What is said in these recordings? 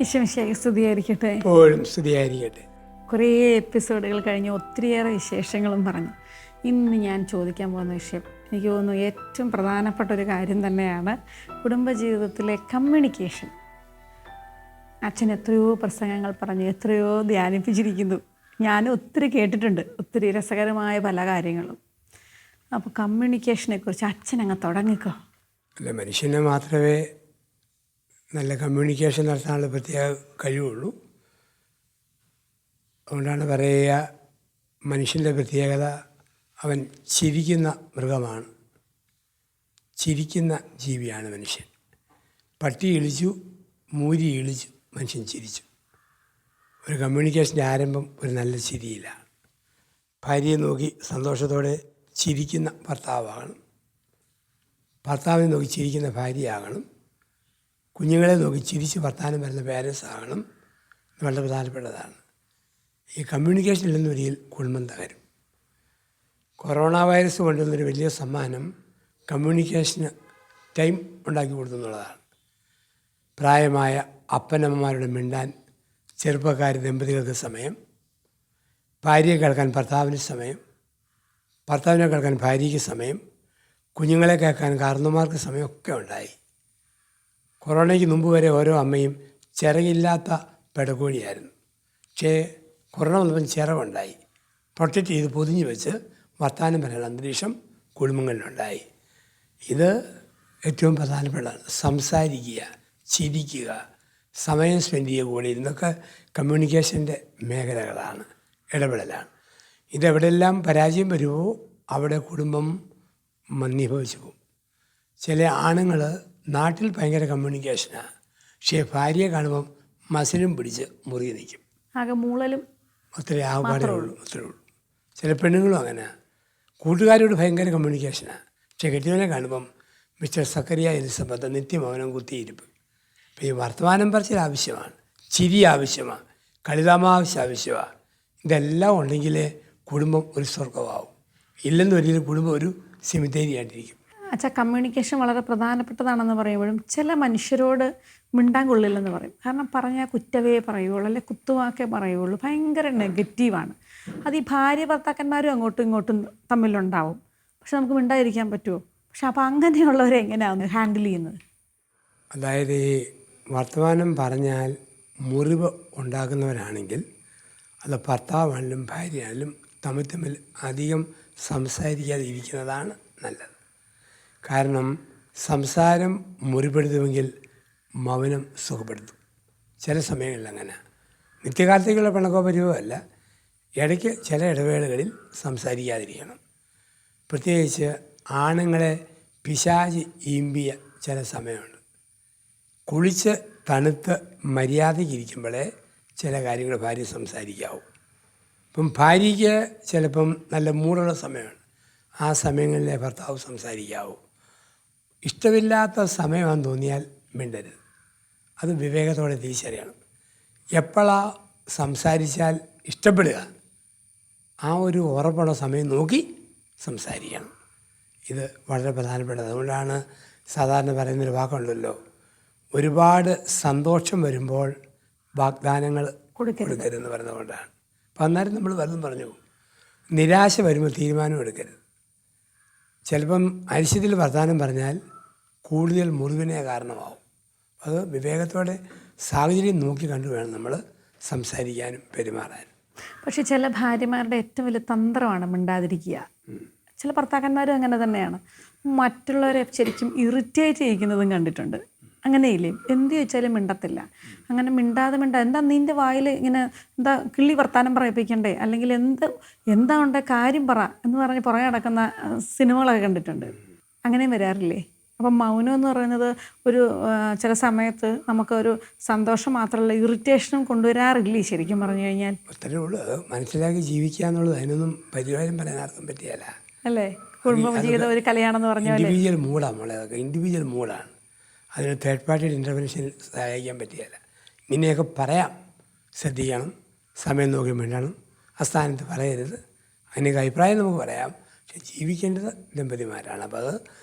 ഈശോമിശിഹായ്ക്ക് സ്തുതിയായിരിക്കട്ടെ. എപ്പോഴും സ്തുതിയായിരിക്കട്ടെ. കുറേ എപ്പിസോഡുകൾ കഴിഞ്ഞ് ഒത്തിരിയേറെ വിശേഷങ്ങളും പറഞ്ഞു. ഇന്ന് ഞാൻ ചോദിക്കാൻ പോകുന്ന വിഷയം എനിക്ക് തോന്നുന്നു ഏറ്റവും പ്രധാനപ്പെട്ട ഒരു കാര്യം തന്നെയാണ് കുടുംബജീവിതത്തിലെ കമ്മ്യൂണിക്കേഷൻ. അച്ഛൻ എത്രയോ പ്രസംഗങ്ങൾ പറഞ്ഞ് എത്രയോ ധ്യാനിപ്പിച്ചിരിക്കുന്നു. ഞാൻ ഒത്തിരി കേട്ടിട്ടുണ്ട്, ഒത്തിരി രസകരമായ പല കാര്യങ്ങളും. അപ്പോൾ കമ്മ്യൂണിക്കേഷനെ കുറിച്ച് അച്ഛനങ്ങ് തുടങ്ങിക്കോ. അല്ല, മനുഷ്യനെ മാത്രമേ നല്ല കമ്മ്യൂണിക്കേഷൻ നടത്താനുള്ള പ്രത്യേക കഴിവുള്ളൂ. അതുകൊണ്ടാണ് പറയുക, മനുഷ്യൻ്റെ പ്രത്യേകത അവൻ ചിരിക്കുന്ന മൃഗമാണ്, ചിരിക്കുന്ന ജീവിയാണ് മനുഷ്യൻ. പട്ടി ഇളിച്ചു, മൂരി ഇളിച്ചു, മനുഷ്യൻ ചിരിച്ചു. ഒരു കമ്മ്യൂണിക്കേഷൻ്റെ ആരംഭം ഒരു നല്ല ചിരിയിലാണ്. ഭാര്യയെ നോക്കി സന്തോഷത്തോടെ ചിരിക്കുന്ന ഭർത്താവാകണം, ഭർത്താവിനെ നോക്കി ചിരിക്കുന്ന ഭാര്യയാകണം, കുഞ്ഞുങ്ങളെ നോക്കി ചിരിച്ച് വർത്താനം വരുന്ന പേരൻസ് ആകണം. വളരെ പ്രധാനപ്പെട്ടതാണ്. ഈ കമ്മ്യൂണിക്കേഷൻ ഇല്ലെന്നൊരിക്കൽ കുടുംബം തകരും. കൊറോണ വൈറസ് കൊണ്ടുവന്നൊരു വലിയ സമ്മാനം കമ്മ്യൂണിക്കേഷന് ടൈം ഉണ്ടാക്കി കൊടുത്തു എന്നുള്ളതാണ്. പ്രായമായ അപ്പനമ്മമാരുടെ മിണ്ടാൻ ചെറുപ്പക്കാർ ദമ്പതികൾക്ക് സമയം, ഭാര്യയെ കേൾക്കാൻ ഭർത്താവിന് സമയം, ഭർത്താവിനെ കേൾക്കാൻ ഭാര്യയ്ക്ക് സമയം, കുഞ്ഞുങ്ങളെ കേൾക്കാൻ കാരണവന്മാർക്ക് സമയമൊക്കെ ഉണ്ടായി. കൊറോണയ്ക്ക് മുമ്പ് വരെ ഓരോ അമ്മയും ചിറകില്ലാത്ത പെടക്കോഴിയായിരുന്നു. പക്ഷേ കൊറോണ വന്നപ്പം ചിറകുണ്ടായി. പ്രൊട്ടക്റ്റ് ചെയ്ത് പൊതിഞ്ഞ് വെച്ച് വർത്താനം പറയാനുള്ള അന്തരീക്ഷം കുടുംബങ്ങളിലുണ്ടായി. ഇത് ഏറ്റവും പ്രധാനപ്പെട്ടതാണ്. സംസാരിക്കുക, ചിരിക്കുക, സമയം സ്പെൻഡ് ചെയ്യുക, കൂടെ ഇരുന്നൊക്കെ കമ്മ്യൂണിക്കേഷൻ്റെ മേഖലകളാണ്, ഇടപെടലാണ്. ഇതെവിടെയെല്ലാം പരാജയം വരുമോ അവിടെ കുടുംബം മന്ദീഭവിച്ചു പോകും. ചില ആണുങ്ങൾ നാട്ടിൽ ഭയങ്കര കമ്മ്യൂണിക്കേഷനാണ്, പക്ഷേ ഭാര്യയെ കാണുമ്പം മസിലും പിടിച്ച് മുറുകി നിൽക്കും, ആകെ മൂളലും ഒത്തിരി ആൾക്കാരേ ഉള്ളൂ, ഒത്തിരി ഉള്ളൂ. ചില പെണ്ണുങ്ങളും അങ്ങനെ കൂട്ടുകാരോട് ഭയങ്കര കമ്മ്യൂണിക്കേഷനാണ്, പക്ഷേ കെട്ടിയവനെ കാണുമ്പം മിസ്റ്റർ സക്കറിയ എലിസബത്ത് നിത്യമൗനം കുത്തിയിരിപ്പ്. അപ്പോൾ ഈ വർത്തമാനം പറച്ചിൽ ആവശ്യമാണ്, ചിരി ആവശ്യമാണ്, കളിതാമാവശ്യം ആവശ്യമാണ്. ഇതെല്ലാം ഉണ്ടെങ്കിലേ കുടുംബം ഒരു സ്വർഗമാവും. ഇല്ലെന്ന് ഒരിക്കലും കുടുംബം ഒരു സിമിത്തേരിയായിട്ടിരിക്കും. അച്ഛാ, കമ്മ്യൂണിക്കേഷൻ വളരെ പ്രധാനപ്പെട്ടതാണെന്ന് പറയുമ്പോഴും ചില മനുഷ്യരോട് മിണ്ടാൻ കൊള്ളില്ലെന്ന് പറയും. കാരണം പറഞ്ഞാൽ കുറ്റവേ പറയുള്ളൂ, അല്ലെ കുത്തുവാക്കേ പറയുള്ളൂ, ഭയങ്കര നെഗറ്റീവാണ്. അത് ഈ ഭാര്യ ഭർത്താക്കന്മാരും അങ്ങോട്ടും ഇങ്ങോട്ടും തമ്മിലുണ്ടാവും. പക്ഷെ നമുക്ക് മിണ്ടാതിരിക്കാൻ പറ്റുമോ? പക്ഷെ അപ്പോൾ അങ്ങനെയുള്ളവരെ എങ്ങനെയാണ് ഹാൻഡിൽ ചെയ്യുന്നത്? അതായത് ഈ വർത്തമാനം പറഞ്ഞാൽ മുറിവ് ഉണ്ടാക്കുന്നവരാണെങ്കിൽ അത് ഭർത്താവാണെങ്കിലും ഭാര്യയാണെങ്കിലും തമ്മിൽ അധികം സംസാരിക്കാതെ ഇരിക്കുന്നതാണ് നല്ലത്. കാരണം സംസാരം മുറിപ്പെടുത്തുമെങ്കിൽ മൗനം സുഖപ്പെടുത്തും. ചില സമയങ്ങളിൽ അങ്ങനെ നിത്യകാലത്തേക്കുള്ള പിണക്കോ പരിവമല്ല, ഇടയ്ക്ക് ചില ഇടവേളകളിൽ സംസാരിക്കാതിരിക്കണം. പ്രത്യേകിച്ച് ആണുങ്ങളെ പിശാച് ഈമ്പിയ ചില സമയമുണ്ട്. കുളിച്ച് തണുത്ത് മര്യാദയ്ക്കിരിക്കുമ്പോഴേ ചില കാര്യങ്ങൾ ഭാര്യ സംസാരിക്കാവൂ. ഇപ്പം ഭാര്യയ്ക്ക് ചിലപ്പം നല്ല മൂടുള്ള സമയമാണ്, ആ സമയങ്ങളിലെ ഭർത്താവ് സംസാരിക്കാവൂ. ഇഷ്ടമില്ലാത്ത സമയമാണെന്ന് തോന്നിയാൽ മിണ്ടരുത്. അത് വിവേകത്തോടെ തിരിച്ചറിയണം. എപ്പോഴാണ് സംസാരിച്ചാൽ ഇഷ്ടപ്പെടുക, ആ ഒരു ഉറപ്പുള്ള സമയം നോക്കി സംസാരിക്കണം. ഇത് വളരെ പ്രധാനപ്പെട്ടത്. അതുകൊണ്ടാണ് സാധാരണ പറയുന്നൊരു വാക്കുണ്ടല്ലോ, ഒരുപാട് സന്തോഷം വരുമ്പോൾ വാഗ്ദാനങ്ങൾ കൊടുക്കരുതെന്ന് പറയുന്നതുകൊണ്ടാണ്. അപ്പം അന്നേരം നമ്മൾ വല്ലതും പറഞ്ഞു പോകും. നിരാശ വരുമ്പോൾ തീരുമാനം എടുക്കരുത്. ചിലപ്പം അരിശത്തിൽ വർത്തമാനം പറഞ്ഞാൽ കൂടുതൽ മുറിവിനെ കാരണമാവും. അത് വിവേകത്തോടെ സാഹചര്യം നോക്കി കണ്ടു വേണം നമ്മൾ സംസാരിക്കാനും പെരുമാറാനും. പക്ഷെ ചില ഭാര്യമാരുടെ ഏറ്റവും വലിയ തന്ത്രമാണ് മിണ്ടാതിരിക്കുക. ചില ഭർത്താക്കന്മാരും അങ്ങനെ തന്നെയാണ്. മറ്റുള്ളവരെ ശരിക്കും ഇറിറ്റേറ്റ് ചെയ്യിക്കുന്നതും കണ്ടിട്ടുണ്ട്. അങ്ങനെയില്ലേ? എന്ത് ചോദിച്ചാലും മിണ്ടത്തില്ല. അങ്ങനെ മിണ്ടാതെ എന്താ നിൻ്റെ വായിൽ ഇങ്ങനെ എന്താ കിള്ളി വർത്താനം പറയിപ്പിക്കണ്ടേ, അല്ലെങ്കിൽ എന്താ ഉണ്ട് കാര്യം പറ എന്ന് പറഞ്ഞ് പുറകെ നടക്കുന്ന സിനിമകളൊക്കെ കണ്ടിട്ടുണ്ട്. അങ്ങനെയും വരാറില്ലേ? അപ്പം മൗനം എന്ന് പറയുന്നത് ഒരു ചില സമയത്ത് നമുക്കൊരു സന്തോഷം മാത്രമല്ല ഇറിറ്റേഷനും കൊണ്ടുവരാറില്ലേ ശരിക്കും പറഞ്ഞു കഴിഞ്ഞാൽ? അത്രേ ഉള്ളൂ. മനസ്സിലാക്കി ജീവിക്കുക എന്നുള്ളത് അതിനൊന്നും പരിഹാരം പറയാൻ ആർക്കും പറ്റിയല്ല, അല്ലേ? കുടുംബ ജീവിതം ഒരു കലയാണെന്ന് പറഞ്ഞാൽ ഇൻഡിവിജ്വൽ മൂഡാണ് മോളെ, അതൊക്കെ ഇൻഡിവിജ്വൽ മൂഡാണ്. അതിന് തേർഡ് പാർട്ടി ഇൻ്റർവെൻഷൻ സഹായിക്കാൻ പറ്റിയല്ല. ഇങ്ങനെയൊക്കെ പറയാം, ശ്രദ്ധിക്കണം, സമയം നോക്കി മിണ്ടണം, അസ്ഥാനത്ത് പറയരുത്. അതിനൊക്കെ അഭിപ്രായം നമുക്ക് പറയാം, പക്ഷെ ജീവിക്കേണ്ടത് ദമ്പതിമാരാണ്. അപ്പോൾ അത്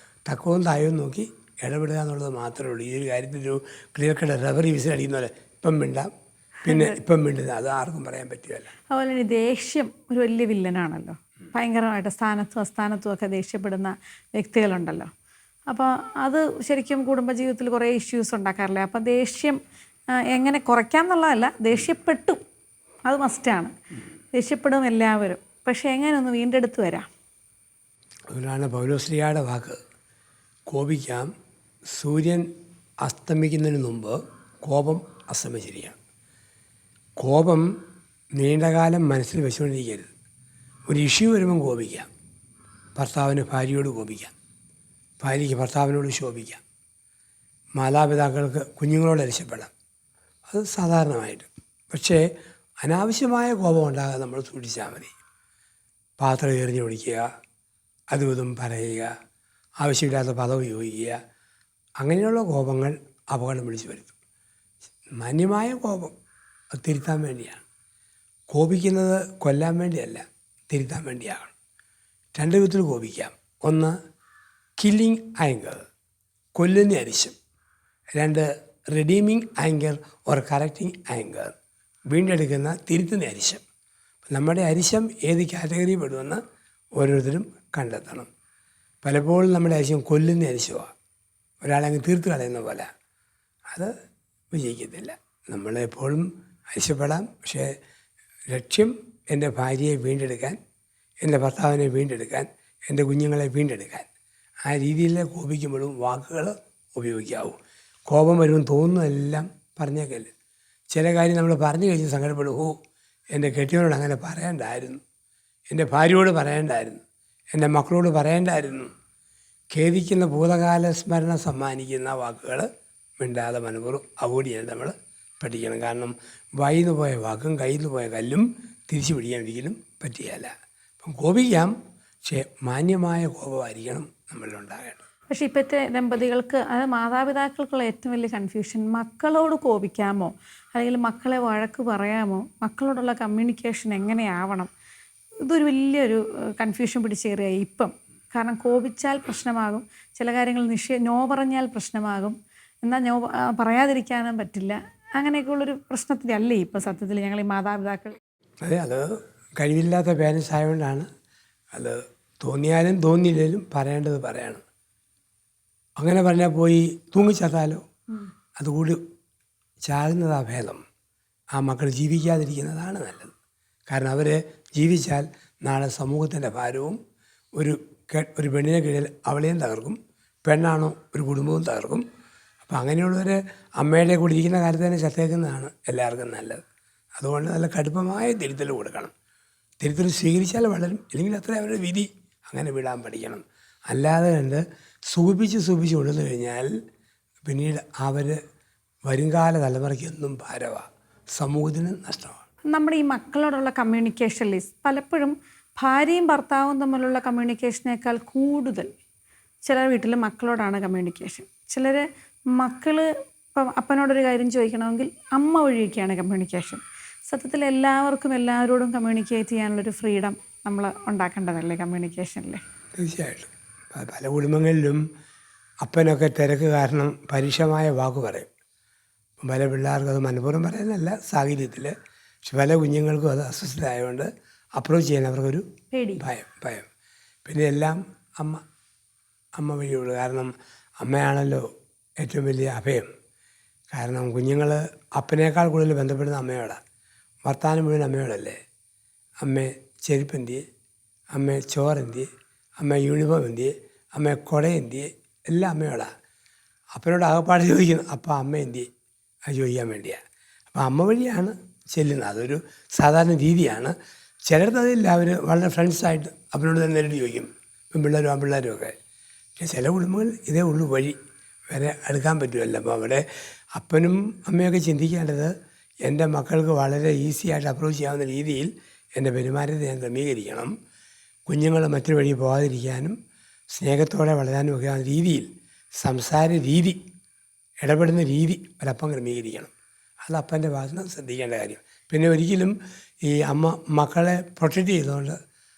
തക്കവും തായവും നോക്കി ഇടപെടുക എന്നുള്ളത് മാത്രമേ ഉള്ളൂ. ഈ ഒരു കാര്യത്തിലൊരു ക്ലിയർ കട്ട് റബ്ബറി വിസിൽ അടിക്കുന്ന പോലെ ഇപ്പം മിണ്ടാം, പിന്നെ ഇപ്പം മിണ്ടുന്നത്, അത് ആർക്കും പറയാൻ പറ്റുകയല്ല. അതുപോലെ തന്നെ ദേഷ്യം ഒരു വലിയ വില്ലനാണല്ലോ. ഭയങ്കരമായിട്ട് സ്ഥാനത്തും അസ്ഥാനത്തും ഒക്കെ ദേഷ്യപ്പെടുന്ന വ്യക്തികളുണ്ടല്ലോ. അപ്പോൾ അത് ശരിക്കും കുടുംബജീവിതത്തിൽ കുറേ ഇഷ്യൂസ് ഉണ്ടാക്കാറില്ലേ? അപ്പോൾ ദേഷ്യം എങ്ങനെ കുറയ്ക്കാം എന്നുള്ളതല്ല, ദേഷ്യപ്പെട്ടു, അത് മസ്റ്റാണ്, ദേഷ്യപ്പെടും എല്ലാവരും. പക്ഷേ എങ്ങനെ ഒന്ന് വീണ്ടെടുത്ത് വരാം? അതുകൊണ്ടാണ് പൗലോസ്ലിയുടെ വാക്ക്, കോപിക്കാം, സൂര്യൻ അസ്തമിക്കുന്നതിന് മുമ്പ് കോപം അസ്തമിച്ചിരിക്കണം. കോപം നീണ്ടകാലം മനസ്സിൽ വെച്ചുകൊണ്ടിരിക്കരുത്. ഒരു ഇഷ്യൂ വരുമ്പം കോപിക്കാം. ഭർത്താവിന് ഭാര്യയോട് കോപിക്കാം, ഭാര്യയ്ക്ക് ഭർത്താവിനോട് ശോഭിക്കാം, മാതാപിതാക്കൾക്ക് കുഞ്ഞുങ്ങളോട് രക്ഷപ്പെടാം, അത് സാധാരണമായിട്ട്. പക്ഷേ അനാവശ്യമായ കോപം ഉണ്ടാകാതെ നമ്മൾ സൂക്ഷിച്ചാൽ മതി. പാത്രം എറിഞ്ഞു പിടിക്കുക, അതും ഇതും പറയുക, ആവശ്യമില്ലാത്ത പദം ഉപയോഗിക്കുക, അങ്ങനെയുള്ള കോപങ്ങൾ അപകടം വിളിച്ചു വരുത്തും. മാന്യമായ കോപം അത് തിരുത്താൻ വേണ്ടിയാണ്. കോപിക്കുന്നത് കൊല്ലാൻ വേണ്ടിയല്ല, തിരുത്താൻ വേണ്ടിയാകണം. രണ്ട് വിധത്തിൽ കോപിക്കാം. ഒന്ന്, കില്ലിങ് ആങ്കർ, കൊല്ലുന്ന അരിശം. രണ്ട്, redeeming anger or correcting anger, വീണ്ടെടുക്കുന്ന തിരുത്തുന്ന അരിശം. നമ്മുടെ അരിശം ഏത് കാറ്റഗറി പെടുമെന്ന് ഓരോരുത്തരും കണ്ടെത്തണം. പലപ്പോഴും നമ്മുടെ അരിശം കൊല്ലുന്ന അരിശമാണ്, ഒരാളെ അങ്ങ് തീർത്ത് കളയുന്ന പോലെ. അത് വിജയിക്കത്തില്ല. നമ്മളെപ്പോഴും അരിശപ്പെടാം, പക്ഷേ ലക്ഷ്യം എൻ്റെ ഭാര്യയെ വീണ്ടെടുക്കാൻ, എൻ്റെ ഭർത്താവിനെ വീണ്ടെടുക്കാൻ, എൻ്റെ കുഞ്ഞുങ്ങളെ വീണ്ടെടുക്കാൻ. ആ രീതിയിൽ കോപിക്കുമ്പോഴും വാക്കുകൾ ഉപയോഗിക്കാവൂ. കോപം വരുമ്പോൾ തോന്നുന്നതെല്ലാം പറഞ്ഞേക്കല്ലേ. ചില കാര്യം നമ്മൾ പറഞ്ഞു കഴിഞ്ഞ് സങ്കടപ്പെടും, ഓ എൻ്റെ കെട്ടിയവനോട് അങ്ങനെ പറയേണ്ടായിരുന്നു, എൻ്റെ ഭാര്യയോട് പറയേണ്ടായിരുന്നു, എൻ്റെ മക്കളോട് പറയേണ്ടായിരുന്നു. ഖേദിക്കുന്ന ഭൂതകാല സ്മരണ സമ്മാനിക്കുന്ന വാക്കുകൾ മിണ്ടാതെ മനഃപൂർവ്വം അവോയ്ഡ് ചെയ്യാൻ നമ്മൾ പഠിക്കണം. കാരണം വായിൽ നിന്ന് പോയ വാക്കും കയ്യിൽ നിന്ന് പോയ കല്ലും തിരിച്ചു പിടിക്കാൻ ഒരിക്കലും പറ്റുകയില്ല. അപ്പം കോപിക്കാം, പക്ഷേ മാന്യമായ കോപമായിരിക്കണം നമ്മളിലുണ്ടാകേണ്ടത്. പക്ഷേ ഇപ്പോഴത്തെ ദമ്പതികൾക്ക്, അത് മാതാപിതാക്കൾക്കുള്ള ഏറ്റവും വലിയ കൺഫ്യൂഷൻ, മക്കളോട് കോപിക്കാമോ അല്ലെങ്കിൽ മക്കളെ വഴക്ക് പറയാമോ, മക്കളോടുള്ള കമ്മ്യൂണിക്കേഷൻ എങ്ങനെയാവണം? ഇതൊരു വലിയൊരു കൺഫ്യൂഷൻ പിടിച്ചേറിയായി ഇപ്പം. കാരണം കോപിച്ചാൽ പ്രശ്നമാകും, ചില കാര്യങ്ങൾ നോ പറഞ്ഞാൽ പ്രശ്നമാകും, എന്നാൽ പറയാതിരിക്കാനും പറ്റില്ല. അങ്ങനെയൊക്കെയുള്ളൊരു പ്രശ്നത്തിലല്ലേ ഇപ്പം സത്യത്തിൽ ഞങ്ങൾ ഈ മാതാപിതാക്കൾ? അതെ, അത് കഴിവില്ലാത്ത പേരൻസ് ആയതുകൊണ്ടാണ്. അത് തോന്നിയാലും തോന്നിയില്ലെങ്കിലും പറയേണ്ടത് പറയണം. അങ്ങനെ പറഞ്ഞാൽ പോയി തൂങ്ങിച്ചാത്താലോ, അതുകൂടി ചാകുന്നതാ ഭേദം. ആ മക്കൾ ജീവിക്കാതിരിക്കുന്നതാണ് നല്ലത്. കാരണം അവർ ജീവിച്ചാൽ നാളെ സമൂഹത്തിൻ്റെ ഭാരവും, ഒരു പെണ്ണിനെ കീഴിൽ അവളെയും തകർക്കും, പെണ്ണാണോ ഒരു കുടുംബവും തകർക്കും. അപ്പം അങ്ങനെയുള്ളവർ അമ്മയുടെ കൂടി ഇരിക്കുന്ന കാലത്ത് തന്നെ ചത്തേക്കുന്നതാണ് എല്ലാവർക്കും നല്ലത്. അതുകൊണ്ട് നല്ല കടുപ്പമായ തിരുത്തൽ കൊടുക്കണം. തിരുത്തൽ സ്വീകരിച്ചാൽ വളരും, ഇല്ലെങ്കിൽ അത്ര അവരുടെ വിധി. അങ്ങനെ വിടാൻ പഠിക്കണം. അല്ലാതെ കണ്ട് സൂചിപ്പിച്ച് കൊണ്ടുവന്നു കഴിഞ്ഞാൽ പിന്നീട് അവർ വരുംകാല തലമുറയ്ക്ക് എന്നും ഭാരമാണ്, സമൂഹത്തിന് നഷ്ടമാണ്. നമ്മുടെ ഈ മക്കളോടുള്ള കമ്മ്യൂണിക്കേഷനിൽ പലപ്പോഴും ഭാര്യയും ഭർത്താവും തമ്മിലുള്ള കമ്മ്യൂണിക്കേഷനേക്കാൾ കൂടുതൽ ചില വീട്ടിൽ മക്കളോടാണ് കമ്മ്യൂണിക്കേഷൻ. ചിലർ മക്കൾ ഇപ്പം അപ്പനോടൊരു കാര്യം ചോദിക്കണമെങ്കിൽ അമ്മ വഴിയൊക്കെയാണ് കമ്മ്യൂണിക്കേഷൻ. സത്യത്തിൽ എല്ലാവരോടും കമ്മ്യൂണിക്കേറ്റ് ചെയ്യാനുള്ളൊരു ഫ്രീഡം നമ്മൾ ഉണ്ടാക്കേണ്ടതല്ലേ കമ്മ്യൂണിക്കേഷനിൽ? തീർച്ചയായിട്ടും. പല കുടുംബങ്ങളിലും അപ്പനൊക്കെ തിരക്ക് കാരണം പരുഷമായ വാക്ക് പറയും. പല പിള്ളേർക്കും അത് മനഃപൂർവ്വം പറയുന്നതല്ല, സാഹചര്യത്തിൽ. പക്ഷെ പല കുഞ്ഞുങ്ങൾക്കും അത് അസ്വസ്ഥത ആയതുകൊണ്ട് അപ്രോച്ച് ചെയ്യാൻ അവർക്കൊരു ഭയം. പിന്നെ എല്ലാം അമ്മ വഴിയുള്ളൂ. കാരണം അമ്മയാണല്ലോ ഏറ്റവും വലിയ അഭയം. കാരണം കുഞ്ഞുങ്ങൾ അപ്പനേക്കാൾ കൂടുതൽ ബന്ധപ്പെടുന്ന അമ്മയോടാണ്. വർത്താനം മുഴുവൻ അമ്മയോടല്ലേ. അമ്മേ ചെരുപ്പെന്തിയെ, അമ്മേ ചോറെന്തിയെ, അമ്മ യൂണിഫോം എന്തിയെ, അമ്മ കുട എന്തിയെ, എല്ലാം അമ്മയോടാണ്. അപ്പനോട് ആകപ്പാട് ചോദിക്കുന്നു, അപ്പം അമ്മ എന്തിയെ, അത് ചോദിക്കാൻ വേണ്ടിയാണ്. അപ്പം അമ്മ വഴിയാണ് ചെല്ലുന്നത്. അതൊരു സാധാരണ രീതിയാണ്. ചിലർക്ക് അതില്ല, അവർ വളരെ ഫ്രണ്ട്സായിട്ട് അപ്പനോട് തന്നെ നേരിട്ട് ചോദിക്കും, പെൺപിള്ളേരും ആൺപിള്ളേരും ഒക്കെ. പക്ഷേ ചില കുടുംബങ്ങൾ ഇതേ ഉള്ളൂ വഴി, വരെ അടുക്കാൻ പറ്റുമല്ലോ. അപ്പോൾ അവിടെ അപ്പനും അമ്മയൊക്കെ ചിന്തിക്കേണ്ടത്, എൻ്റെ മക്കൾക്ക് വളരെ ഈസി ആയിട്ട് അപ്രോച്ച് ചെയ്യാവുന്ന രീതിയിൽ എൻ്റെ പെരുമാറ്റത്തെ ഞാൻ ക്രമീകരിക്കണം. കുഞ്ഞുങ്ങൾ മറ്റൊരു വഴി പോകാതിരിക്കാനും സ്നേഹത്തോടെ വളരാനും ഒക്കെ ആ രീതിയിൽ സംസാര രീതി, ഇടപെടുന്ന രീതി ഒരപ്പം ക്രമീകരിക്കണം. അത് അപ്പൻ്റെ ഭാഗത്ത് ശ്രദ്ധിക്കേണ്ട കാര്യം. പിന്നെ ഒരിക്കലും ഈ അമ്മ മക്കളെ പ്രൊട്ടക്റ്റ് ചെയ്തുകൊണ്ട്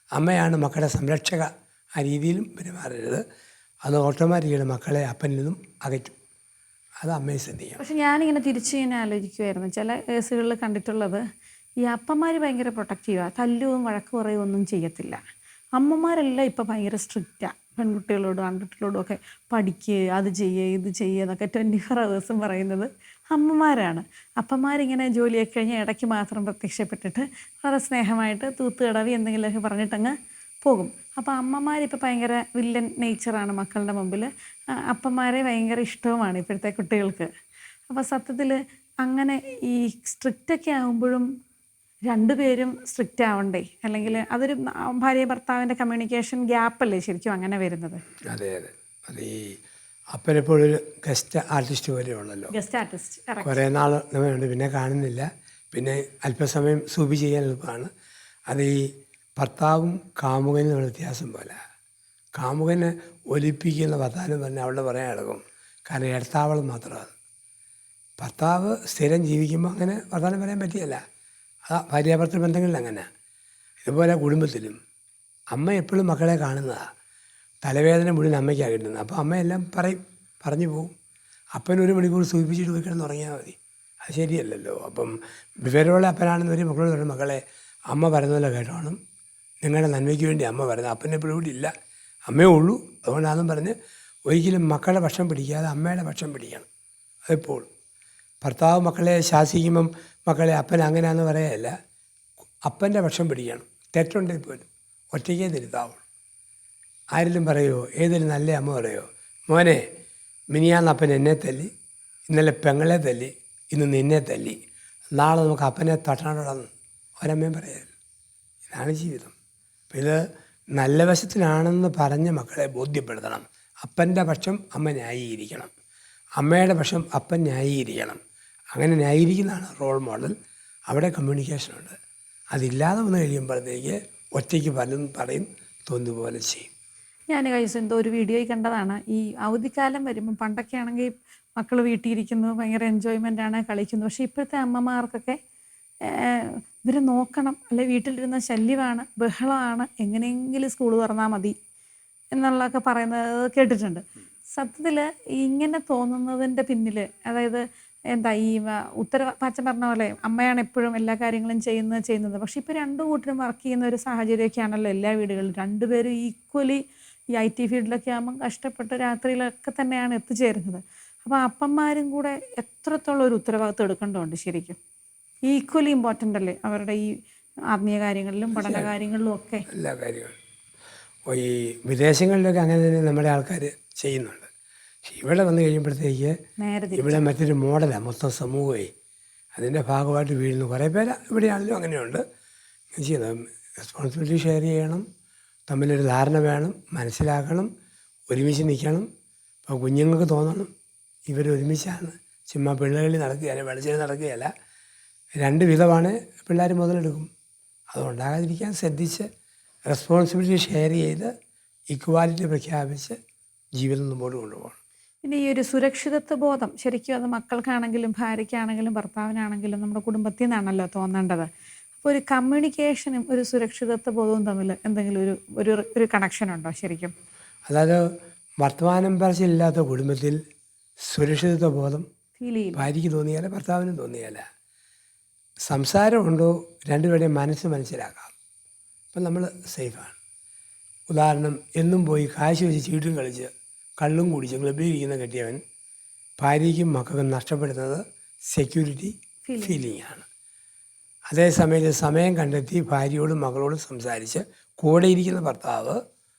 അമ്മയാണ് മക്കളുടെ സംരക്ഷക ആ രീതിയിലും പെരുമാറരുത്. അത് ഓട്ടോമാറ്റിക്കായിട്ട് മക്കളെ അപ്പനിൽ നിന്നും അകറ്റും. അത് അമ്മയെ ശ്രദ്ധിക്കണം. പക്ഷെ ഞാനിങ്ങനെ തിരിച്ച് ഇങ്ങനെ ആലോചിക്കുമായിരുന്നു, ചില കേസുകളിൽ കണ്ടിട്ടുള്ളത് ഈ അപ്പന്മാർ ഭയങ്കര പ്രൊട്ടക്റ്റീവാണ്, തല്ലുവും വഴക്ക് പറയുകയും ഒന്നും ചെയ്യത്തില്ല. അമ്മമാരെല്ലാം ഇപ്പം ഭയങ്കര സ്ട്രിക്റ്റാണ് പെൺകുട്ടികളോടും ആൺകുട്ടികളോടും ഒക്കെ. പഠിക്കുക, അത് ചെയ്യുക, ഇത് ചെയ്യുക എന്നൊക്കെ 24 hours പറയുന്നത് അമ്മമാരാണ്. അപ്പന്മാരിങ്ങനെ ജോലിയൊക്കെ കഴിഞ്ഞ് ഇടയ്ക്ക് മാത്രം പ്രത്യക്ഷപ്പെട്ടിട്ട് വളരെ സ്നേഹമായിട്ട് തൂത്തുകടവി എന്തെങ്കിലുമൊക്കെ പറഞ്ഞിട്ടങ്ങ് പോകും. അപ്പോൾ അമ്മമാരിപ്പോൾ ഭയങ്കര വില്ലൻ നേച്ചറാണ് മക്കളുടെ മുമ്പിൽ. അപ്പന്മാരെ ഭയങ്കര ഇഷ്ടവുമാണ് ഇപ്പോഴത്തെ കുട്ടികൾക്ക്. അപ്പോൾ സത്യത്തിൽ അങ്ങനെ ഈ സ്ട്രിക്റ്റൊക്കെ ആകുമ്പോഴും രണ്ടുപേരും സ്ട്രിക്റ്റ് ആവണ്ടേ? അല്ലെങ്കിൽ അതൊരു ഭാര്യ ഭർത്താവിൻ്റെ കമ്മ്യൂണിക്കേഷൻ ഗ്യാപ്പല്ലേ ശരിക്കും അങ്ങനെ വരുന്നത്? അതെ അതെ, അത് ഈ അപ്പനെപ്പോഴൊരു ഗസ്റ്റ് ആർട്ടിസ്റ്റ് പോലെ ഉള്ളല്ലോ. ഗസ്റ്റ് ആർട്ടിസ്റ്റ് കുറേ നാൾ നമ്മളുണ്ട്, പിന്നെ കാണുന്നില്ല, പിന്നെ അല്പസമയം സൂപി ചെയ്യാൻ എളുപ്പമാണ്. അത് ഈ ഭർത്താവും കാമുകനും തമ്മിൽ വ്യത്യാസം പോലെ. കാമുകനെ ഒലിപ്പിക്കുന്ന വർത്താനം പറഞ്ഞാൽ അവളുടെ പറയാൻ കിടക്കും, കാരണം ഇടത്താവളം മാത്രമാണ്. ഭർത്താവ് സ്ഥിരം ജീവിക്കുമ്പോൾ അങ്ങനെ വർത്താനം പറയാൻ പറ്റിയല്ല. ആ ഭാര്യാഭർത്തൃ ബന്ധങ്ങളിൽ അങ്ങനെ. ഇതുപോലെ കുടുംബത്തിലും അമ്മ എപ്പോഴും മക്കളെ കാണുന്നതാണ്. തലവേദന മുഴുവൻ അമ്മയ്ക്കാണ് കിട്ടുന്നത്. അപ്പോൾ അമ്മയെല്ലാം പറഞ്ഞു പോകും. അപ്പനൊരു മണിക്കൂർ സൂചിപ്പിച്ചിട്ട് പോയി കിടന്ന് ഉറങ്ങിയാൽ മതി. അത് ശരിയല്ലല്ലോ. അപ്പം വിവരമുള്ള അപ്പനാണെന്നൊരു മക്കളോട് പറയും, മക്കളെ അമ്മ പറയുന്നതല്ല കേട്ടോണം, നിങ്ങളുടെ നന്മയ്ക്ക് വേണ്ടി അമ്മ പറയുന്നത്. അപ്പനെപ്പോഴും ഇവിടെ ഇല്ല, അമ്മയേ ഉള്ളൂ. അതുകൊണ്ടാണെന്നും പറഞ്ഞ് ഒരിക്കലും മക്കളുടെ പക്ഷം പിടിക്കാതെ അമ്മയുടെ പക്ഷം പിടിക്കണം. അതെപ്പോഴും ഭർത്താവ് മക്കളെ ശാസിക്കുമ്പം മക്കളെ അപ്പൻ അങ്ങനെയാണെന്ന് പറയുകയല്ല, അപ്പൻ്റെ പക്ഷം പിടിക്കണം. തെറ്റുണ്ടെങ്കിൽ പോലും ഒറ്റയ്ക്കേ തിരുത്താവുള്ളൂ. ആരെങ്കിലും പറയുമോ, ഏതൊരു നല്ല അമ്മ പറയുമോ, മോനെ മിനിയാന്ന് അപ്പൻ എന്നെ തല്ലി, ഇന്നലെ പെങ്ങളെ തല്ലി, ഇന്ന് നിന്നെ തല്ലി, നാളെ നമുക്ക് അപ്പനെ തട്ടാനോടന്ന് ഒരമ്മയും പറയാമല്ലോ. ഇതാണ് ജീവിതം. അപ്പം ഇത് നല്ല വശത്തിനാണെന്ന് പറഞ്ഞ് മക്കളെ ബോധ്യപ്പെടുത്തണം. അപ്പൻ്റെ പക്ഷം അമ്മ ന്യായീകരിക്കണം, അമ്മയുടെ പക്ഷം അപ്പൻ ന്യായീകരിക്കണം. അങ്ങനെ ന്യായീകരിക്കുന്നതാണ് റോൾ മോഡൽ. അവിടെ കമ്മ്യൂണിക്കേഷനുണ്ട്. അതില്ലാതെ വന്നു കഴിയുമ്പോഴത്തേക്ക് ഒറ്റയ്ക്ക് പലതും പറയും, തോന്നുപോലെ ചെയ്യും. ഞാൻ കഴിച്ചു എന്തോ ഒരു വീഡിയോയിൽ കണ്ടതാണ്, ഈ അവധിക്കാലം വരുമ്പം പണ്ടൊക്കെ ആണെങ്കിൽ മക്കൾ വീട്ടിലിരിക്കുന്നു, ഭയങ്കര എൻജോയ്മെൻ്റാണ്, കളിക്കുന്നു. പക്ഷേ ഇപ്പോഴത്തെ അമ്മമാർക്കൊക്കെ ഇവർ നോക്കണം, അല്ലെ വീട്ടിലിരുന്ന ശല്യമാണ്, ബഹളമാണ്, എങ്ങനെയെങ്കിലും സ്കൂൾ തുറന്നാൽ മതി എന്നുള്ളതൊക്കെ പറയുന്നത് കേട്ടിട്ടുണ്ട്. സത്യത്തിൽ ഇങ്ങനെ തോന്നുന്നതിൻ്റെ പിന്നിൽ, അതായത് എന്താ ഈ അച്ഛൻ പറഞ്ഞ പോലെ അമ്മയാണ് എപ്പോഴും എല്ലാ കാര്യങ്ങളും ചെയ്യുന്നത്. പക്ഷെ ഇപ്പോൾ രണ്ടു കൂട്ടരും വർക്ക് ചെയ്യുന്ന ഒരു സാഹചര്യമൊക്കെയാണല്ലോ എല്ലാ വീടുകളിലും. രണ്ടുപേരും ഈക്വലി ഈ IT ഫീൽഡിലൊക്കെ ആകുമ്പം കഷ്ടപ്പെട്ട് രാത്രിയിലൊക്കെ തന്നെയാണ് എത്തിച്ചേരുന്നത്. അപ്പോൾ അപ്പന്മാരും കൂടെ എത്രത്തോളം ഒരു ഉത്തരവാദിത്വം എടുക്കേണ്ടതുണ്ട് ശരിക്കും. ഈക്വലി ഇമ്പോർട്ടൻ്റ് അല്ലേ അവരുടെ ഈ ആത്മീയ കാര്യങ്ങളിലും പഠന കാര്യങ്ങളിലും ഒക്കെ? എല്ലാ കാര്യങ്ങളും ഈ വിദേശങ്ങളിലൊക്കെ അങ്ങനെ തന്നെ നമ്മുടെ ആൾക്കാർ ചെയ്യുന്നുണ്ട്. പക്ഷെ ഇവിടെ വന്നു കഴിയുമ്പോഴത്തേക്ക് ഇവിടെ മറ്റൊരു മോഡലാണ് മൊത്തം സമൂഹമേ. അതിൻ്റെ ഭാഗമായിട്ട് വീഴുന്നു കുറേ പേര്. ഇവിടെയാണെങ്കിലും അങ്ങനെയുണ്ട്. ചെയ്യുന്നത് റെസ്പോൺസിബിലിറ്റി ഷെയർ ചെയ്യണം, തമ്മിലൊരു ധാരണ വേണം, മനസ്സിലാക്കണം, ഒരുമിച്ച് നിൽക്കണം. ഇപ്പോൾ കുഞ്ഞുങ്ങൾക്ക് തോന്നണം ഇവർ ഒരുമിച്ചാണ്, ചുമ്മാ പിള്ളേരിൽ നടക്കുകയല്ല, വെളിച്ചെണ്ണ നടക്കുകയല്ല. രണ്ട് വിധമാണ് പിള്ളേർ മുതലെടുക്കും. അതുകൊണ്ടാകാതിരിക്കാൻ ശ്രദ്ധിച്ച് റെസ്പോൺസിബിലിറ്റി ഷെയർ ചെയ്ത് ഇക്വാലിറ്റി പ്രഖ്യാപിച്ച് ജീവിതം മുമ്പോട്ട് കൊണ്ടുപോകണം. പിന്നെ ഈ ഒരു സുരക്ഷിതത്വ ബോധം ശരിക്കും അത് മക്കൾക്കാണെങ്കിലും ഭാര്യയ്ക്കാണെങ്കിലും ഭർത്താവിനാണെങ്കിലും നമ്മുടെ കുടുംബത്തിൽ നിന്നാണല്ലോ തോന്നേണ്ടത്. അപ്പോൾ ഒരു കമ്മ്യൂണിക്കേഷനും ഒരു സുരക്ഷിതത്വ ബോധവും തമ്മിൽ എന്തെങ്കിലും ഒരു കണക്ഷൻ ഉണ്ടോ ശരിക്കും? അതായത് വർത്തമാനം പറച്ചിലില്ലാത്ത കുടുംബത്തിൽ സുരക്ഷിതത്വ ബോധം ഭാര്യയ്ക്ക് തോന്നിയാൽ ഭർത്താവിനും തോന്നിയാൽ സംസാരമുണ്ടോ രണ്ടുപേരുടെയും മനസ്സിലാക്കാം. അപ്പം നമ്മൾ സേഫാണ്. ഉദാഹരണം, എന്നും പോയി കാശ് വെച്ച് ചീട്ടും കളിച്ച് കള്ളും കുടിച്ച് ക്ലബ്ബിലിരിക്കുന്ന കെട്ടിയവൻ ഭാര്യയ്ക്കും മക്കൾക്കും നഷ്ടപ്പെടുന്നത് സെക്യൂരിറ്റി ഫീലിംഗാണ്. അതേസമയത്ത് സമയം കണ്ടെത്തി ഭാര്യയോടും മകളോടും സംസാരിച്ച് കൂടെ ഇരിക്കുന്ന ഭർത്താവ്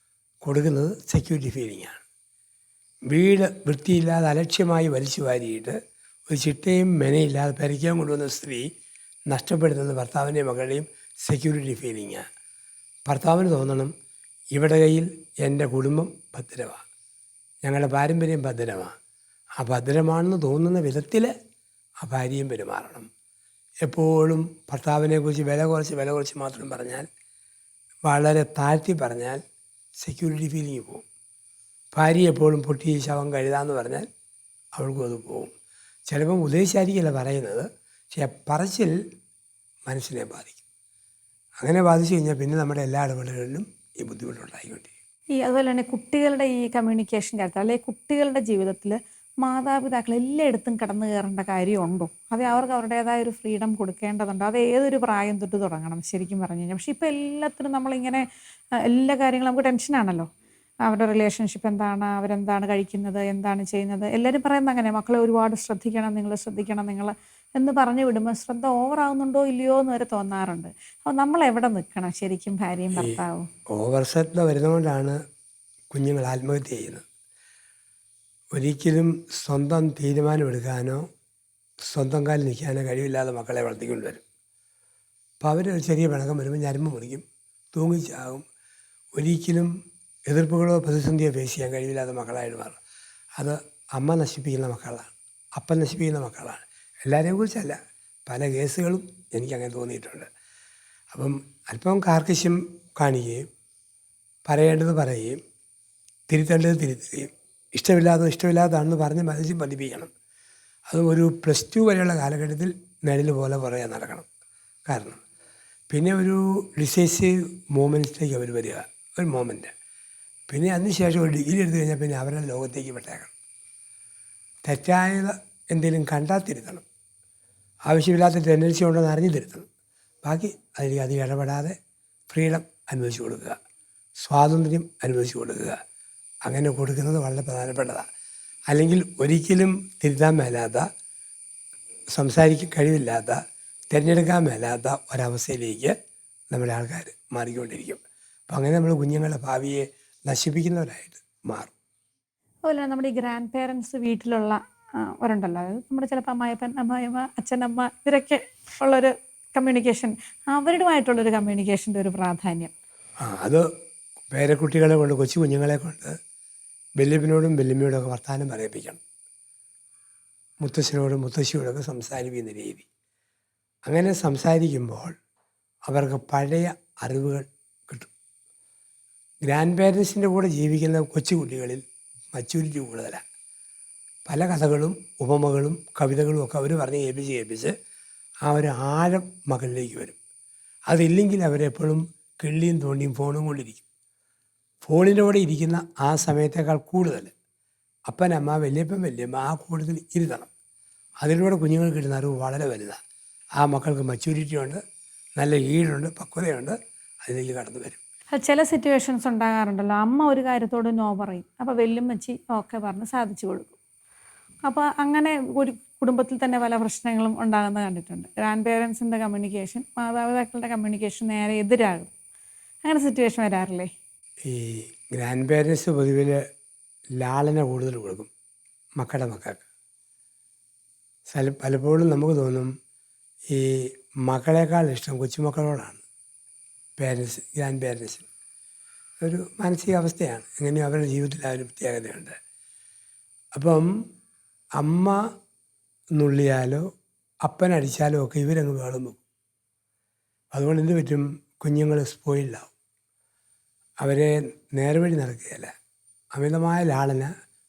കൊടുക്കുന്നത് സെക്യൂരിറ്റി ഫീലിംഗാണ്. വീട് വൃത്തിയില്ലാതെ അലക്ഷ്യമായി വലിച്ചു വാരിയിട്ട് ഒരു ചിട്ടയും മെനയില്ലാതെ പരിക്കാൻ കൊണ്ടുവന്ന സ്ത്രീ നഷ്ടപ്പെടുന്നത് ഭർത്താവിൻ്റെയും മകളുടെയും സെക്യൂരിറ്റി ഫീലിംഗാണ്. ഭർത്താവിന് തോന്നണം ഇവിടെ കയ്യിൽ എൻ്റെ കുടുംബം ഭദ്രമാണ്, ഞങ്ങളുടെ പാരമ്പര്യം ഭദ്രമാണ്. ആ ഭദ്രമാണെന്ന് തോന്നുന്ന വിധത്തിൽ ആ ഭാര്യയും പെരുമാറണം. എപ്പോഴും ഭർത്താവിനെക്കുറിച്ച് വില കുറച്ച് മാത്രം പറഞ്ഞാൽ, വളരെ താഴ്ത്തി പറഞ്ഞാൽ സെക്യൂരിറ്റി ഫീലിംഗ് പോകും. ഭാര്യ എപ്പോഴും പൊട്ടി ശവം കഴുതാമെന്ന് പറഞ്ഞാൽ അവൾക്കും അത് പോകും. ചിലപ്പം ഉദ്ദേശിച്ചായിരിക്കില്ല പറയുന്നത്, പക്ഷേ പറച്ചിൽ മനസ്സിനെ ബാധിക്കും. അങ്ങനെ ബാധിച്ചു കഴിഞ്ഞാൽ പിന്നെ നമ്മുടെ എല്ലാ ഇടപെടലുകളിലും ഈ ബുദ്ധിമുട്ടുണ്ടായിക്കൊണ്ടിരിക്കും. അതുപോലെ തന്നെ കുട്ടികളുടെ ഈ കമ്മ്യൂണിക്കേഷൻ കാര്യത്തിൽ, അല്ലെങ്കിൽ കുട്ടികളുടെ ജീവിതത്തിൽ മാതാപിതാക്കൾ എല്ലായിടത്തും കടന്നു കയറേണ്ട കാര്യമുണ്ടോ? അതെ, അവർക്ക് അവരുടേതായ ഒരു ഫ്രീഡം കൊടുക്കേണ്ടതുണ്ട്. അത് ഏതൊരു പ്രായം തൊട്ട് തുടങ്ങണം ശരിക്കും പറഞ്ഞു കഴിഞ്ഞാൽ. പക്ഷെ ഇപ്പോൾ എല്ലാത്തിനും നമ്മളിങ്ങനെ എല്ലാ കാര്യങ്ങളും നമുക്ക് ടെൻഷനാണല്ലോ. അവരുടെ റിലേഷൻഷിപ്പ് എന്താണ്, അവരെന്താണ് കഴിക്കുന്നത്, എന്താണ് ചെയ്യുന്നത്, എല്ലാവരും പറയുന്നത് അങ്ങനെ. മക്കളെ ഒരുപാട് ശ്രദ്ധിക്കണം, നിങ്ങൾ ശ്രദ്ധിക്കണം, നിങ്ങൾ എന്ന് പറഞ്ഞു വിടുമ്പോൾ ശ്രദ്ധ ഓവറാവുന്നുണ്ടോ ഇല്ലയോ എന്ന് വരെ തോന്നാറുണ്ട്. അപ്പോൾ നമ്മൾ എവിടെ നിൽക്കണം ശരിക്കും, ഭാര്യയും ഈ ഭർത്താവും? ഓവർ ശ്രദ്ധ വരുന്നതുകൊണ്ടാണ് കുഞ്ഞുങ്ങൾ ആത്മഹത്യ ചെയ്യുന്നത്. ഒരിക്കലും സ്വന്തം തീരുമാനമെടുക്കാനോ സ്വന്തം കാലിൽ നിൽക്കാനോ കഴിവില്ലാതെ മക്കളെ വളർത്തിക്കൊണ്ടുവരും. അപ്പോൾ അവർ ഒരു ചെറിയ പിണക്കം വരുമ്പോൾ ഞരമ്പ് മുറിക്കും, തൂങ്ങിച്ചാകും. ഒരിക്കലും എതിർപ്പുകളോ പ്രതിസന്ധിയോ ഫേസ് ചെയ്യാൻ കഴിവില്ലാത്ത മക്കളായിട്ട് മാറും. അത് അമ്മ നശിപ്പിക്കുന്ന മക്കളാണ്, അപ്പൻ നശിപ്പിക്കുന്ന മക്കളാണ്. എല്ലാവരെയും കുറിച്ചല്ല, പല കേസുകളും എനിക്കങ്ങനെ തോന്നിയിട്ടുണ്ട്. അപ്പം അല്പം കാർക്കശ്യം കാണിക്കുകയും പറയേണ്ടത് പറയുകയും തിരുത്തേണ്ടത് തിരുത്തുകയും ഇഷ്ടമില്ലാത്തതാണെന്ന് പറഞ്ഞ് മനസ്സിൽ പതിപ്പിക്കണം. അത് ഒരു +2 വരെയുള്ള കാലഘട്ടത്തിൽ നിഴൽ പോലെ പുറകെ നടക്കണം. കാരണം പിന്നെ ഒരു ഡിസൈസീവ് മൂമെൻറ്റ്സിലേക്ക് അവർ വരിക, ഒരു മോമെൻറ്റ്. പിന്നെ അതിനുശേഷം ഒരു ഡിഗ്രി എടുത്തു കഴിഞ്ഞാൽ പിന്നെ അവരുടെ ലോകത്തേക്ക് വിട്ടേക്കണം. തെറ്റായത് എന്തെങ്കിലും കണ്ടാൽ തിരുത്തണം, ആവശ്യമില്ലാത്ത ടെൻഡൻസി ഉണ്ടെന്ന് അറിഞ്ഞ് തിരുത്തണം. ബാക്കി അതിൽ അധികം ഇടപെടാതെ ഫ്രീഡം അനുവദിച്ചു കൊടുക്കുക, സ്വാതന്ത്ര്യം അനുവദിച്ചു കൊടുക്കുക. അങ്ങനെ കൊടുക്കുന്നത് വളരെ പ്രധാനപ്പെട്ടതാണ്. അല്ലെങ്കിൽ ഒരിക്കലും തിരുത്താൻ മേലാത്ത, സംസാരിക്കാൻ കഴിവില്ലാത്ത, തിരഞ്ഞെടുക്കാൻ മേലാത്ത ഒരവസ്ഥയിലേക്ക് നമ്മുടെ ആൾക്കാർ മാറിക്കൊണ്ടിരിക്കും. അപ്പം അങ്ങനെ നമ്മൾ കുഞ്ഞുങ്ങളുടെ ഭാവിയെ നശിപ്പിക്കുന്നവരായിട്ട് മാറും. അതുപോലെ നമ്മുടെ ഈ ഗ്രാൻഡ് പേരൻസ് വീട്ടിലുള്ള അവരുണ്ടല്ലോ, അതായത് നമ്മുടെ ചിലപ്പോൾ അമ്മായപ്പൻ, അമ്മായിമ്മ, അച്ഛനമ്മ, ഇവരൊക്കെ ഉള്ളൊരു കമ്മ്യൂണിക്കേഷൻ, അവരുമായിട്ടുള്ളൊരു കമ്മ്യൂണിക്കേഷൻ്റെ ഒരു പ്രാധാന്യം. അത് പേരക്കുട്ടികളെ കൊണ്ട്, കൊച്ചു കുഞ്ഞുങ്ങളെ കൊണ്ട് വല്യപ്പനോടും വല്യമ്മയോടും ഒക്കെ വർത്തമാനം പറയിപ്പിക്കണം. മുത്തശ്ശനോടും മുത്തശ്ശിയോടൊക്കെ സംസാരിക്കുന്ന രീതി. അങ്ങനെ സംസാരിക്കുമ്പോൾ അവർക്ക് പഴയ അറിവുകൾ കിട്ടും. ഗ്രാൻഡ് പേരൻസിൻ്റെ കൂടെ ജീവിക്കുന്ന കൊച്ചു കുട്ടികളിൽ മച്യൂരിറ്റി കൂടുതലാണ്. പല കഥകളും ഉപമകളും കവിതകളും ഒക്കെ അവർ പറഞ്ഞ് കേൾപ്പിച്ച് ആ ഒരു ആഴം മകളിലേക്ക് വരും. അതില്ലെങ്കിൽ അവരെപ്പോഴും കിള്ളിയും തോണ്ടിയും ഫോണും കൊണ്ടിരിക്കും. ഫോണിൻ്റെ കൂടെ ഇരിക്കുന്ന ആ സമയത്തേക്കാൾ കൂടുതൽ അപ്പനമ്മ, വല്യപ്പൻ, വല്യമ്മ ആ കൂടുതൽ ഇരുത്തണം. അതിലൂടെ കുഞ്ഞുങ്ങൾക്ക് കിട്ടുന്ന അറിവ് വളരെ വലുതാണ്. ആ മക്കൾക്ക് മച്യൂരിറ്റി ഉണ്ട്, നല്ല ഈടുണ്ട്, പക്വതയുണ്ട്, അതിലേക്ക് കടന്നു വരും. ചില സിറ്റുവേഷൻസ് ഉണ്ടാകാറുണ്ടല്ലോ, അമ്മ ഒരു കാര്യത്തോട് നോ പറയും, അപ്പോൾ വെല്ലുമ്മച്ചി ഓക്കെ പറഞ്ഞ് സാധിച്ചു കൊടുക്കും. അപ്പോൾ അങ്ങനെ ഒരു കുടുംബത്തിൽ തന്നെ പല പ്രശ്നങ്ങളും ഉണ്ടാകുന്നത് കണ്ടിട്ടുണ്ട്. ഗ്രാൻഡ് പേരൻസിൻ്റെ കമ്മ്യൂണിക്കേഷൻ മാതാപിതാക്കളുടെ കമ്മ്യൂണിക്കേഷൻ നേരെ എതിരാകും. അങ്ങനെ സിറ്റുവേഷൻ വരാറില്ലേ? ഈ ഗ്രാൻഡ് പേരൻസ് പൊതുവിൽ ലാളന കൂടുതൽ കൊടുക്കും മക്കൾക്ക്. പലപ്പോഴും നമുക്ക് തോന്നും ഈ മക്കളെക്കാൾ ഇഷ്ടം കൊച്ചുമക്കളോടാണ് ഗ്രാൻഡ് പേരൻസിന്. ഒരു മാനസികാവസ്ഥയാണ്, എങ്ങനെയും അവരുടെ ജീവിതത്തിൽ ആ ഒരു പ്രത്യേകതയുണ്ട്. അപ്പം അമ്മ നുള്ളിയാലോ അപ്പനടിച്ചാലോ ഒക്കെ ഇവരങ്ങ് വേളം വെക്കും. അതുകൊണ്ട് എന്ത് പറ്റും, കുഞ്ഞുങ്ങൾ സ്പോയിൽഡാവും, അവരെ നേർവഴി നടക്കുകയില്ല. അമിതമായ ലാളന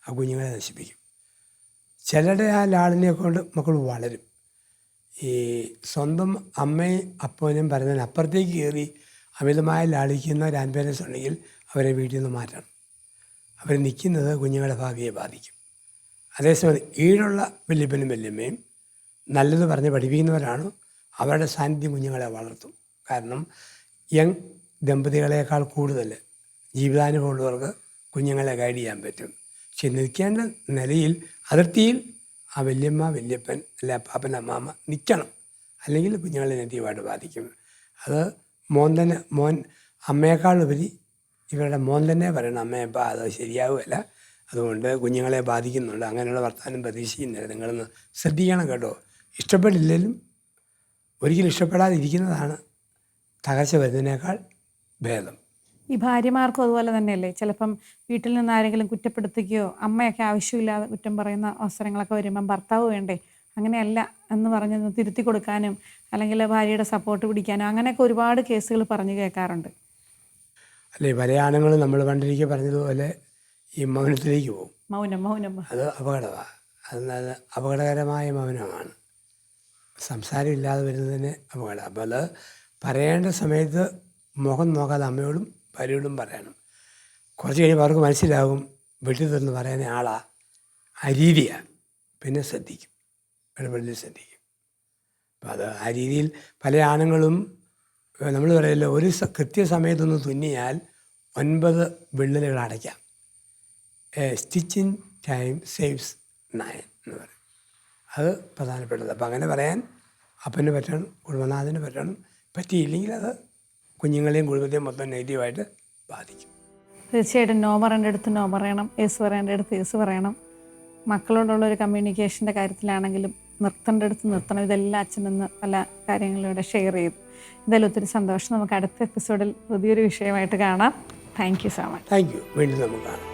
ആ കുഞ്ഞുങ്ങളെ നശിപ്പിക്കും. ചിലരുടെ ആ ലാളനയെ കൊണ്ട് മക്കൾ വളരും. ഈ സ്വന്തം അമ്മയും അപ്പനും പറയുന്നതിന് അപ്പുറത്തേക്ക് കയറി അമിതമായ ലാളിക്കുന്ന ഗ്രാൻഡ് പേരൻസ് ഉണ്ടെങ്കിൽ അവരെ വീട്ടിൽ നിന്ന് മാറ്റണം. അവർ നിൽക്കുന്നത് കുഞ്ഞുങ്ങളുടെ ഭാവിയെ ബാധിക്കും. അതേസമയം ഈടുള്ള വല്യപ്പനും വല്യമ്മയും നല്ലത് പറഞ്ഞ് പഠിപ്പിക്കുന്നവരാണ്, അവരുടെ സാന്നിധ്യം കുഞ്ഞുങ്ങളെ വളർത്തും. കാരണം യങ് ദമ്പതികളേക്കാൾ കൂടുതൽ ജീവിതാനുഭവമുള്ളവർക്ക് കുഞ്ഞുങ്ങളെ ഗൈഡ് ചെയ്യാൻ പറ്റും. പക്ഷെ നിൽക്കേണ്ട നിലയിൽ, അതിർത്തിയിൽ ആ വല്യമ്മ, വല്യപ്പൻ, അല്ലെ അപ്പാപ്പൻ, അമ്മാമ്മ നിൽക്കണം. അല്ലെങ്കിൽ കുഞ്ഞുങ്ങളെ നെഗറ്റീവായിട്ട് ബാധിക്കും. അത് മോൻ അമ്മയെക്കാളുപരി ഇവരുടെ മോൻ തന്നെ പറയണം, അമ്മയപ്പ അത് ശരിയാവുകയല്ല, അതുകൊണ്ട് കുഞ്ഞുങ്ങളെ ബാധിക്കുന്നുണ്ട്. അങ്ങനെയുള്ള വർത്തമാനം പ്രതീക്ഷിക്കുന്നില്ല, നിങ്ങളൊന്ന് ശ്രദ്ധിക്കണം കേട്ടോ. ഇഷ്ടപ്പെടില്ലെങ്കിലും ഒരിക്കലും ഇഷ്ടപ്പെടാതിരിക്കുന്നതാണ് തകർച്ച വരുന്നതിനേക്കാൾ ഭേദം. ഈ ഭാര്യമാർക്കും അതുപോലെ തന്നെയല്ലേ, ചിലപ്പം വീട്ടിൽ നിന്ന് ആരെങ്കിലും കുറ്റപ്പെടുത്തുകയോ അമ്മയൊക്കെ ആവശ്യമില്ലാതെ കുറ്റം പറയുന്ന അവസരങ്ങളൊക്കെ വരുമ്പം ഭർത്താവ് വേണ്ടേ അങ്ങനെയല്ല എന്ന് പറഞ്ഞ് തിരുത്തി കൊടുക്കാനും അല്ലെങ്കിൽ ഭാര്യയുടെ സപ്പോർട്ട് പിടിക്കാനും അങ്ങനെയൊക്കെ ഒരുപാട് കേസുകൾ പറഞ്ഞു കേൾക്കാറുണ്ട്. അല്ലേ, പല ആണുങ്ങളും നമ്മൾ പണ്ടിരിക്കെ പറഞ്ഞതുപോലെ ഈ മൗനത്തിലേക്ക് പോകും. മൗനം അത് അപകടമാണ്. അത് നല്ല അപകടകരമായ മൗനമാണ്. സംസാരമില്ലാതെ വരുന്നതിന് അപകടം. അപ്പോൾ അത് പറയേണ്ട സമയത്ത് മുഖം നോക്കാതെ അമ്മയോടും ഭാര്യയോടും പറയണം. കുറച്ച് കഴിയുമ്പോൾ അവർക്ക് മനസ്സിലാകും വീട്ടിൽ നിന്ന് പറയുന്ന ആളാ, ആ രീതിയാണ്. പിന്നെ ശ്രദ്ധിക്കും, ഇടപെടലിൽ ശ്രദ്ധിക്കും. അപ്പം അത് ആ രീതിയിൽ പല ആണുങ്ങളും നമ്മൾ പറയല്ലോ, ഒരു കൃത്യസമയത്തൊന്ന് തുന്നിയാൽ 9 വിള്ളലുകൾ അടയ്ക്കാം. സ്റ്റിച്ചിങ് ടൈം സേവ്സ് 9 എന്ന് പറയും. അത് പ്രധാനപ്പെട്ടത്. അപ്പം അങ്ങനെ പറയാൻ അപ്പന് പറ്റണം, കുടുംബനാഥന് പറ്റണം. പറ്റിയില്ലെങ്കിൽ അത് കുഞ്ഞുങ്ങളെയും കുടുംബത്തെയും മൊത്തം നെഗറ്റീവായിട്ട് ബാധിക്കും. തീർച്ചയായിട്ടും നോ പറയേണ്ടടുത്ത് നോ പറയണം, യേസ് പറയേണ്ടടുത്ത് യേസ് പറയണം. മക്കളോടുള്ള ഒരു കമ്മ്യൂണിക്കേഷൻ്റെ കാര്യത്തിലാണെങ്കിലും നിർത്തേണ്ടടുത്ത് നിർത്തണം. ഇതെല്ലാം അച്ഛനെന്ന് പല കാര്യങ്ങളിലൂടെ ഷെയർ ചെയ്തു. എന്തായാലും ഒത്തിരി സന്തോഷം. നമുക്ക് അടുത്ത എപ്പിസോഡിൽ പുതിയൊരു വിഷയമായിട്ട് കാണാം. Thank you so much. Thank you. വീണ്ടും നമുക്ക് കാണാം.